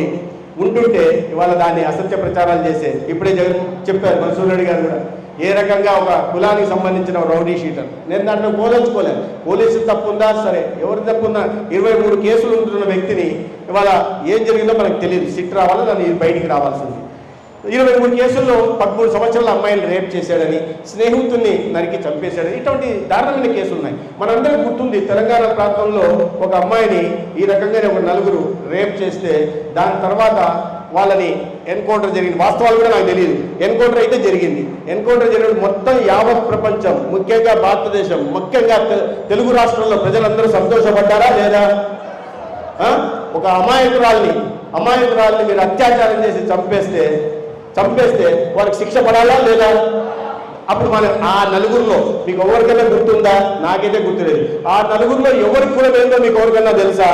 ఉంటుంటే ఇవాళ దాన్ని అసత్య ప్రచారాలు చేసే ఇప్పుడే జగన్ చెప్పారు మన్సూర్ రెడ్డి గారు కూడా, ఏ రకంగా ఒక కులానికి సంబంధించిన రౌడీ షీటర్. నేను దాంట్లో పోల్చుకోలేను. పోలీసు తప్పు ఉందా, సరే ఎవరి తప్పు ఉందా? 23 కేసులు ఉంటున్న వ్యక్తిని ఇవాళ ఏం జరిగిందో మనకు తెలియదు. సిట్ రావాలో దాన్ని బయటికి రావాల్సింది. 23 కేసుల్లో 13 సంవత్సరాల అమ్మాయిని రేప్ చేశాడని, స్నేహితుడిని నరికి చంపేశాడని, ఇటువంటి దారుణమైన కేసులు ఉన్నాయి. మనందరికీ గుర్తుంది, తెలంగాణ ప్రాంతంలో ఒక అమ్మాయిని ఈ రకంగానే ఒక 4 రేప్ చేస్తే దాని తర్వాత వాళ్ళని ఎన్కౌంటర్ జరిగింది. వాస్తవాలు కూడా నాకు తెలియదు. ఎన్కౌంటర్ అయితే జరిగింది. ఎన్కౌంటర్ జరిగిన మొత్తం యావత్ ప్రపంచం, ముఖ్యంగా భారతదేశం, ముఖ్యంగా తెలుగు రాష్ట్రంలో ప్రజలందరూ సంతోషపడ్డారా లేదా? ఒక అమాయకురాల్ని మీరు అత్యాచారం చేసి చంపేస్తే వారికి శిక్ష పడాలా లేదా? అప్పుడు మనం ఆ 4 మీకు ఎవరికైనా గుర్తుందా? నాకైతే గుర్తులేదు. ఆ 4 ఎవరి కులం ఏందో మీకు ఎవరికైనా తెలుసా?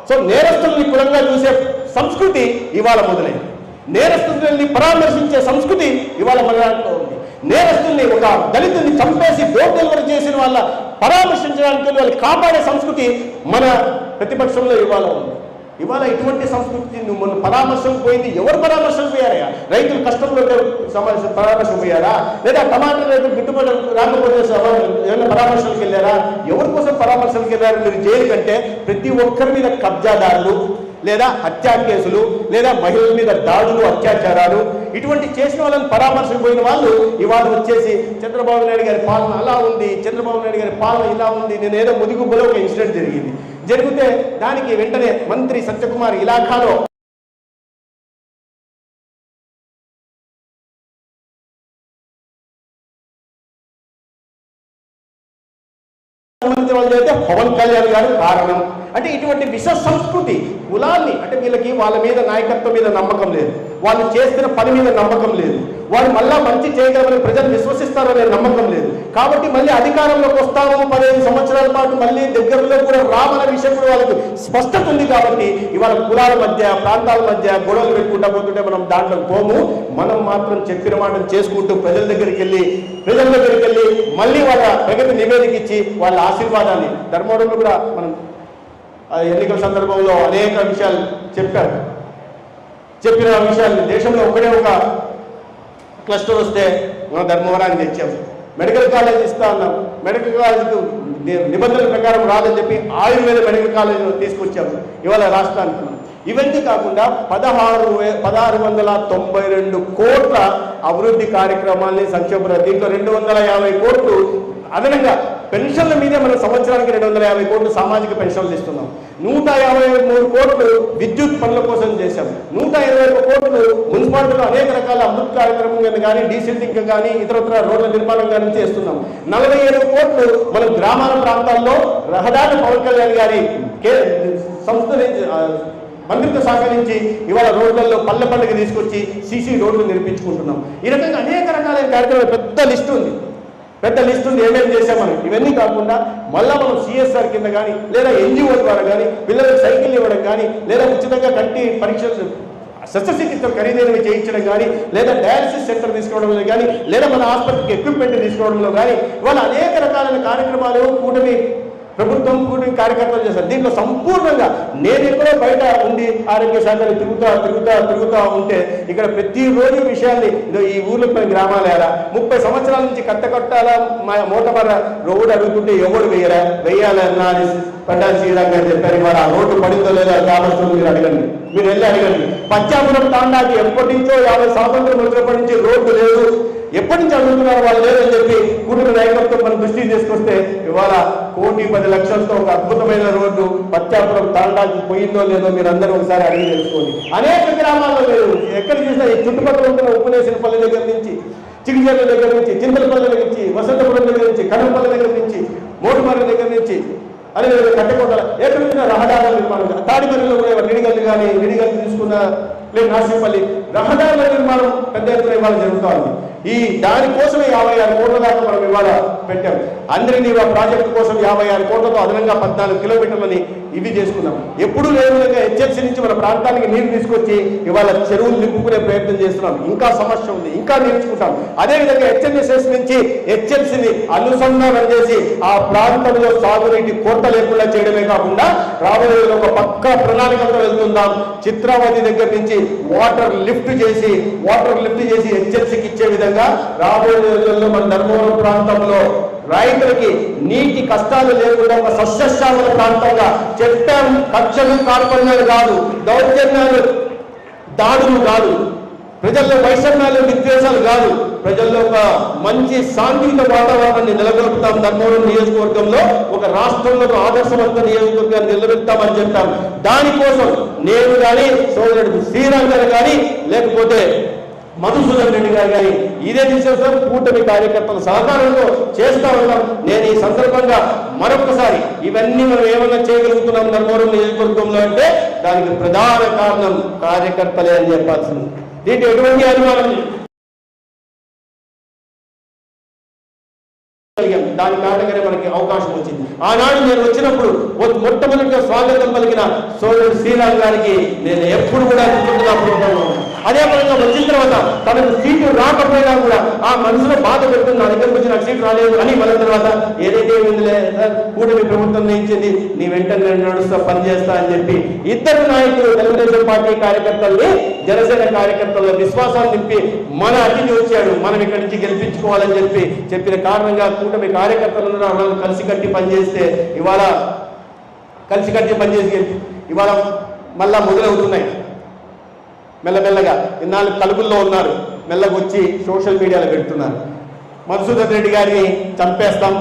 సో నేరస్తుల్ని కులంగా చూసే సంస్కృతి ఇవాళ మొదలైంది. నేరస్తుల్ని పరామర్శించే సంస్కృతి ఇవాళ మన దాంట్లో ఉంది. నేరస్తుల్ని, ఒక దళితుల్ని చంపేసి డోర్ డెలివరీ చేసిన వాళ్ళ పరామర్శించడానికి వాళ్ళు కాపాడే సంస్కృతి మన ప్రతిపక్షంలో ఇవాళ ఉంది. ఇవాళ ఇటువంటి సంస్కృతి మొన్న పరామర్శకు పోయింది. ఎవరు పరామర్శకు పోయారయ్యా? రైతులు కష్టంలో పరామర్శకు పోయారా? లేదా టమాటా రైతులు గిట్టుబాటు రాకపోతే ఏమైనా పరామర్శలకు వెళ్ళారా? ఎవరి కోసం పరామర్శలకు వెళ్ళారు? మీరు జైలు కంటే ప్రతి ఒక్కరి మీద కబ్జాదారులు, లేదా హత్యా కేసులు, లేదా మహిళల మీద దాడులు, అత్యాచారాలు, ఇటువంటి చేసిన వాళ్ళని పరామర్శకు పోయిన వాళ్ళు ఇవాళ వచ్చేసి చంద్రబాబు నాయుడు గారి పాలన అలా ఉంది, చంద్రబాబు నాయుడు గారి పాలన ఇలా ఉంది. నేను ఏదో ముదిగుబ్బలో ఒక ఇన్సిడెంట్ జరిగితే దానికి వెంటనే మంత్రి సత్యకుమార్ ఇలాఖాలో వాళ్ళు చేస్తే పవన్ కళ్యాణ్ గారు కారణం. అంటే ఇటువంటి విష సంస్కృతి కులాన్ని, అంటే వీళ్ళకి వాళ్ళ మీద నాయకత్వం మీద నమ్మకం లేదు, వాళ్ళు చేస్తున్న పని మీద నమ్మకం లేదు, వాళ్ళు మళ్ళా మంచి చేయగలమని ప్రజలు విశ్వసిస్తారనే నమ్మకం లేదు. కాబట్టి మళ్ళీ అధికారంలోకి వస్తాము, 15 సంవత్సరాల పాటు మళ్ళీ దగ్గరలో కూడా రామన్న విషయం కూడా వాళ్ళకు స్పష్టత ఉంది. కాబట్టి ఇవాళ కులాల మధ్య, ప్రాంతాల మధ్య గొడవలు పెట్టుకుంటా పోతుంటే మనం దాంట్లో పోము. మనం మాత్రం చెప్పిన మాటలు చేసుకుంటూ ప్రజల దగ్గరికి వెళ్ళి మళ్ళీ వాళ్ళ ప్రగతి నివేదిక ఇచ్చి వాళ్ళ ఆశీర్వాదాన్ని, ధర్మవరంలో కూడా మనం ఎన్నికల సందర్భంలో అనేక విషయాలు చెప్పిన విషయాలు, దేశంలో ఒకటే ఒక క్లస్టర్ వస్తే మనం ధర్మవరాన్ని తెచ్చాము. మెడికల్ కాలేజ్ ఇస్తా ఉన్నాం. మెడికల్ కాలేజీకి నిబంధనల ప్రకారం రాదని చెప్పి ఆయుర్వేద మెడికల్ కాలేజ్ తీసుకొచ్చాము ఇవాళ రాష్ట్రానికి. ఇవన్నీ కాకుండా 1692 కోట్ల అభివృద్ధి కార్యక్రమాల్ని, సంక్షేమ, దీంట్లో 250 కోట్లు అదనంగా పెన్షన్ల మీదే మనం సంవత్సరానికి 250 కోట్లు సామాజిక పెన్షన్లు ఇస్తున్నాం. 153 కోట్లు విద్యుత్ పనుల కోసం చేశాం. 121 కోట్లు మున్సిపాలిటీలో అనేక రకాల అభివృద్ధి కార్యక్రమం కానీ, డీసెంటింగ్ కానీ, ఇతరత్ర రోడ్ల నిర్మాణం కానీ చేస్తున్నాం. 47 కోట్లు మనం గ్రామాల ప్రాంతాల్లో రహదారి పవన్ కళ్యాణ్ గారి సంస్థ మంత్రిత్వ శాఖ నుంచి ఇవాళ రోడ్లలో పల్లె పండుగ తీసుకొచ్చి సీసీ రోడ్లు నిర్మించుకుంటున్నాం. ఈ రకంగా అనేక రకాలైన కార్యక్రమాలు పెద్ద లిస్ట్ ఉంది ఏమేమి చేసామని. ఇవన్నీ కాకుండా మళ్ళీ మనం సిఎస్ఆర్ కింద కానీ, లేదా ఎన్జిఓ ద్వారా కానీ పిల్లలకు సైకిల్ ఇవ్వడం కానీ, లేదా ఉచితంగా కంటి పరీక్షలు, శస్త్రచికిత్సలు ఖరీదైనవి చేయించడం కానీ, లేదా డయాలసిస్ సెంటర్ తీసుకోవడంలో కానీ, లేదా మన ఆసుపత్రికి ఎక్విప్మెంట్ తీసుకోవడంలో కానీ, ఇవాళ అనేక రకాలైన కార్యక్రమాలు కూటమి ప్రభుత్వం కార్యకర్తలు చేశారు. దీంట్లో సంపూర్ణంగా నేను ఎక్కడో బయట ఉండి ఆరోగ్య శాఖలు తిరుగుతా ఉంటే ఇక్కడ ప్రతిరోజు విషయాన్ని, ఈ ఊర్లో మన గ్రామాలు ఎలా 30 సంవత్సరాల నుంచి కట్టకట్టాల మోటమర రోడ్డు అడుగుతుంటే ఎవరు వెయ్యాలన్నా అని పడ్డాను శ్రీరంగా చెప్పారు. ఇవాళ ఆ రోడ్డు పడిందో లేదో గ్రామస్తులు మీరు వెళ్ళి అడగండి. పచ్చాపురం తాండాకి ఎప్పటి నుంచో 50 స్వాతంత్రం వచ్చినప్పటి నుంచి రోడ్డు లేదు. ఎప్పటి నుంచి అడుగుతున్నారు వాళ్ళు లేదని చెప్పి కూటమి నాయకత్వం మన దృష్టికి తీసుకొస్తే ఇవాళ 1,10,00,000తో ఒక అద్భుతమైన రోడ్డు పత్యాపురం తాండాకి పోయిందో లేదో మీరు అందరూ ఒకసారి అడిగి తెలుసుకోండి. అనేక గ్రామాల్లో మీరు ఎక్కడ చూసినా ఈ చుట్టుపక్కల ఉంటున్న ఉప్పునేసినపల్లి దగ్గర నుంచి, చిగిజర్ల దగ్గర నుంచి, చింతలపల్లి దగ్గర నుంచి, వసంతపురం దగ్గర నుంచి, కడపల్లి దగ్గర నుంచి, మోటుమర్రి దగ్గర నుంచి, అదేవిధంగా కట్టెకోట ఎక్కడ వచ్చిన రహదారుల నిర్మాణం, తాడిమర్రిలో కూడా నిడిగల్లు కానీ నిడిగల్లు తీసుకున్న లేదు నాసిపల్లి రహదారుల నిర్మాణం పెద్ద ఎత్తున ఇవాళ జరుగుతూ ఉంది. ఈ దానికోసమే 56 కోట్ల దాకా మనం ఇవాళ పెట్టాం. అందరినీ ప్రాజెక్టు కోసం 56 కోట్లతో అదనంగా 14 కిలోమీటర్లని ఇవి చేసుకున్నాం. ఎప్పుడూ లేని విధంగా హెచ్ఎల్సీ నుంచి మన ప్రాంతానికి నీరు తీసుకొచ్చి ఇవాళ చెరువులు నింపుకునే ప్రయత్నం చేస్తున్నాం. ఇంకా సమస్య ఉంది, ఇంకా నేర్చుకుంటాం. అదేవిధంగా హెచ్ఎన్ఎస్ఎస్ నుంచి హెచ్ఎల్సీని అనుసంధానం చేసి ఆ ప్రాంతంలో సాగునీటి కొరత లేకుండా చేయడమే కాకుండా రాబోయే ఒక పక్క ప్రణాళికతో వెళ్తుందాం. చిత్రావతి దగ్గర నుంచి వాటర్ లిఫ్ట్ చేసి హెచ్ఎల్సీకి ఇచ్చే విధంగా రాబోయే రోజుల్లో మన ధర్మవరం ప్రాంతంలో రైతులకి నీటి కష్టాలు లేకుండా ఒక సస్యశ్యామల ప్రాంతంగా చట్టం కక్షలు కార్పణ్యాలు కాదు, దౌర్జన్యాలు దాడులు కాదు, ప్రజల్లో వైషమ్యాలు విద్వేషాలు కాదు, ప్రజల్లో ఒక మంచి సాంఘిక వాతావరణాన్ని నెలకొల్పుతాం. ధర్మవరం నియోజకవర్గంలో ఒక రాష్ట్రంలో ఒక ఆదర్శవంత నియోజకవర్గాన్ని నిలబెడతామని చెప్తాం. దానికోసం నేను కానీ సోదరుడు శ్రీరామ్ గారు కానీ లేకపోతే మధుసూదన్ రెడ్డి గారు కానీ ఇదే దిశలో కూటమి కార్యకర్తల సహకారంతో చేస్తా ఉన్నాం. నేను ఈ సందర్భంగా మరొకసారి ఇవన్నీ మనం ఏమన్నా చేయగలుగుతున్నాం ధర్మవరం నియోజకవర్గంలో అంటే దానికి ప్రధాన కారణం కార్యకర్తలే అని చెప్పాల్సింది. దీంట్లో ఎటువంటి అనుమానం దాని కారణంగానే మనకి అవకాశం వచ్చింది. ఆనాడు నేను వచ్చినప్పుడు మొట్టమొదటిగా స్వాగతం పలికిన సోదరుడు శ్రీరామ్ గారికి నేను ఎప్పుడు కూడా గుర్తున్నప్పుడు అదే పరంగా వచ్చిన తర్వాత తనకు సీటు రాకపోయినా కూడా ఆ మనసులో బాధ పెడుతుంది, నా దగ్గరకు వచ్చి నాకు సీటు రాలేదు అని మన తర్వాత ఏదైతే కూటమి ప్రభుత్వం ఇచ్చింది నీ వెంటనే నడుస్తా పనిచేస్తా అని చెప్పి ఇద్దరు నాయకులు తెలుగుదేశం పార్టీ కార్యకర్తల్ని జనసేన కార్యకర్తల విశ్వాసాన్ని నింపి మన అతిథి వచ్చాడు, మనం ఇక్కడి నుంచి గెలిపించుకోవాలని చెప్పిన కారణంగా కూటమి కార్యకర్తలను కలిసికట్టి పనిచేస్తే ఇవాళ ఇవాళ మళ్ళా మొదలవుతున్నాయి. మెల్లమెల్లగా ఇన్నాళ్ళు కలుపుల్లో ఉన్నారు, మెల్లగా వచ్చి సోషల్ మీడియాలో పెడుతున్నారు. మధుసూదన్ రెడ్డి గారిని చంపేస్తాం,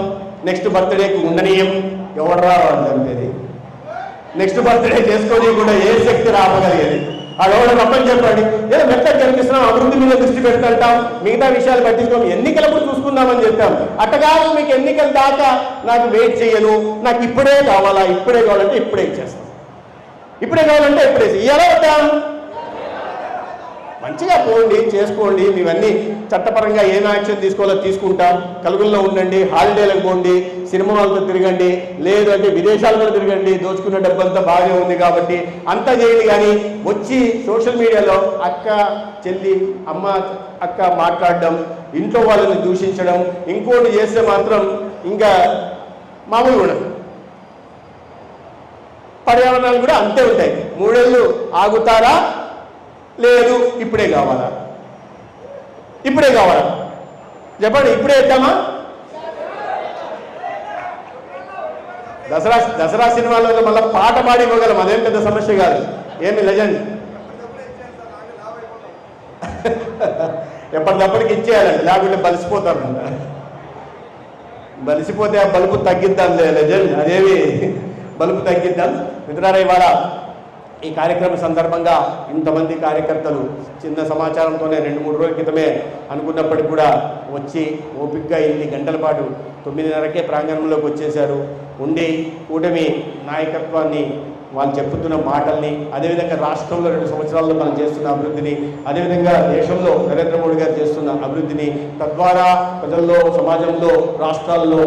నెక్స్ట్ బర్త్డేకి ఉండనీయం. ఎవడరా వాళ్ళు చంపేది? నెక్స్ట్ బర్త్డే చేసుకొని కూడా ఏ శక్తి రాపగలిగేది? ఆడెవడ తప్పని చెప్పండి. ఏదో మెత్తగా కనిపిస్తున్నాం, అభివృద్ధి మీద దృష్టి పెడతాం, మిగతా విషయాలు పట్టించుకోం, ఎన్నికలప్పుడు చూసుకుందామని చెప్పాం. అట్టగాదు మీకు ఎన్నికల దాకా నాకు వెయిట్ చేయను, నాకు ఇప్పుడే కావాలంటే ఇప్పుడే ఇచ్చేస్తాం, ఇప్పుడే కావాలంటే ఇప్పుడే ఎలా వద్దాం. మంచిగా పోండి, చేసుకోండి, ఇవన్నీ చట్టపరంగా ఏం యాక్షన్ తీసుకోవాలో తీసుకుంటాం. కలుగుల్లో ఉండండి, హాలిడేలకు పోండి, సినిమా హాల్తో తిరగండి, లేదు అంటే విదేశాల్లో తిరగండి, దోచుకున్న డబ్బంతా బాగా ఉంది కాబట్టి అంతా చేయండి. కానీ వచ్చి సోషల్ మీడియాలో అక్క చెల్లి అమ్మ అక్క మాట్లాడడం, ఇంట్లో వాళ్ళని దూషించడం, ఇంకోటి చేస్తే మాత్రం ఇంకా మామూలు ఉండదు. పర్యావరణాలు కూడా అంతే ఉంటాయి. 3 ఏళ్ళు ఆగుతారా? లేదు ఇప్పుడే కావాలా చెప్పండి, ఇప్పుడే ఇద్దామా? దసరా సినిమాలో మళ్ళీ పాట పాడి ఇవ్వగలం, అదేం పెద్ద సమస్య కాదు. ఏమి లెజెండ్ ఎప్పటికప్పటికి ఇచ్చేయాలండి, లేకుంటే బలిసిపోతారు. బలిసిపోతే ఆ బలుపు తగ్గిద్దాం లెజెండ్, అదేమి బలుపు తగ్గిద్దాం. మిత్రులారా, ఇవాళ ఈ కార్యక్రమం సందర్భంగా ఇంతమంది కార్యకర్తలు చిన్న సమాచారంతోనే 2-3 రోజుల క్రితమే అనుకున్నప్పటికీ కూడా వచ్చి ఓపికగా 8 గంటల పాటు 9:30కే ప్రాంగణంలోకి వచ్చేశారు. ఉండి కూటమి నాయకత్వాన్ని, వాళ్ళు చెప్పుతున్న మాటల్ని, అదేవిధంగా రాష్ట్రంలో 2 సంవత్సరాల్లో మనం చేస్తున్న అభివృద్ధిని, అదేవిధంగా దేశంలో నరేంద్ర మోడీ గారు చేస్తున్న అభివృద్ధిని, తద్వారా ప్రజల్లో, సమాజంలో, రాష్ట్రాల్లో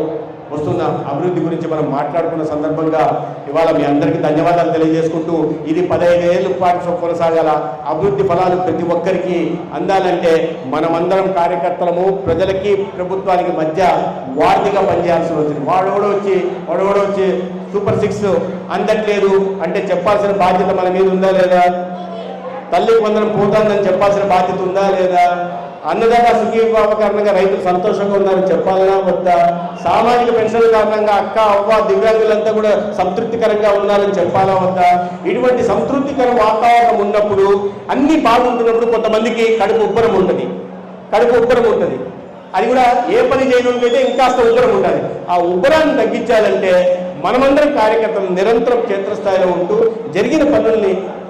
వస్తున్న అభివృద్ధి గురించి మనం మాట్లాడుకున్న సందర్భంగా ఇవాళ మీ అందరికీ ధన్యవాదాలు తెలియజేసుకుంటూ, ఇది 15 ఏళ్ళ పాటు కొనసాగాల, అభివృద్ధి ఫలాలు ప్రతి ఒక్కరికి అందాలంటే మనమందరం కార్యకర్తలము, ప్రజలకి ప్రభుత్వానికి మధ్య వార్తగా పనిచేయాల్సి వచ్చింది. వాడోడో వచ్చి సూపర్ 6 అందట్లేదు అంటే చెప్పాల్సిన బాధ్యత మన మీద ఉందా లేదా? తల్లికి వందనం పోతుందని చెప్పాల్సిన బాధ్యత ఉందా లేదా? అన్నదాత సుఖీభావ కారణంగా రైతులు సంతోషంగా ఉన్నారని చెప్పాలన్నా వద్దా? సామాజిక పెన్షన్ల కారణంగా అక్క అవ్వ దివ్యాంగులంతా కూడా సంతృప్తికరంగా ఉన్నారని చెప్పాలా వద్దా? ఇటువంటి సంతృప్తికర వాతావరణం ఉన్నప్పుడు, అన్ని బాగుంటున్నప్పుడు కొంతమందికి కడుపు ఉబ్బరం ఉంటుంది. కడుపు ఉబ్బరం ఉంటుంది. అది కూడా ఏ పని చేయడానికైతే ఇంకాస్త ఉబ్బరం ఉంటుంది. ఆ ఉబ్బరాన్ని తగ్గించాలంటే మనమందరం కార్యకర్తలు నిరంతరం క్షేత్రస్థాయిలో ఉంటూ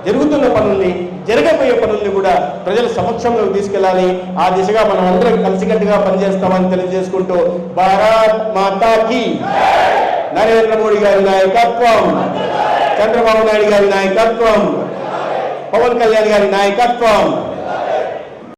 జరుగుతున్న పనుల్ని జరగబోయే పనుల్ని కూడా ప్రజల సమక్షంలోకి తీసుకెళ్ళాలి. ఆ దిశగా మనం అందరం కలిసికట్టుగా పనిచేస్తామని తెలియజేసుకుంటూ భారత్ మాతా కీ, నరేంద్ర మోడీ గారి నాయకత్వం, చంద్రబాబు నాయుడు గారి నాయకత్వం, పవన్ కళ్యాణ్ గారి నాయకత్వం.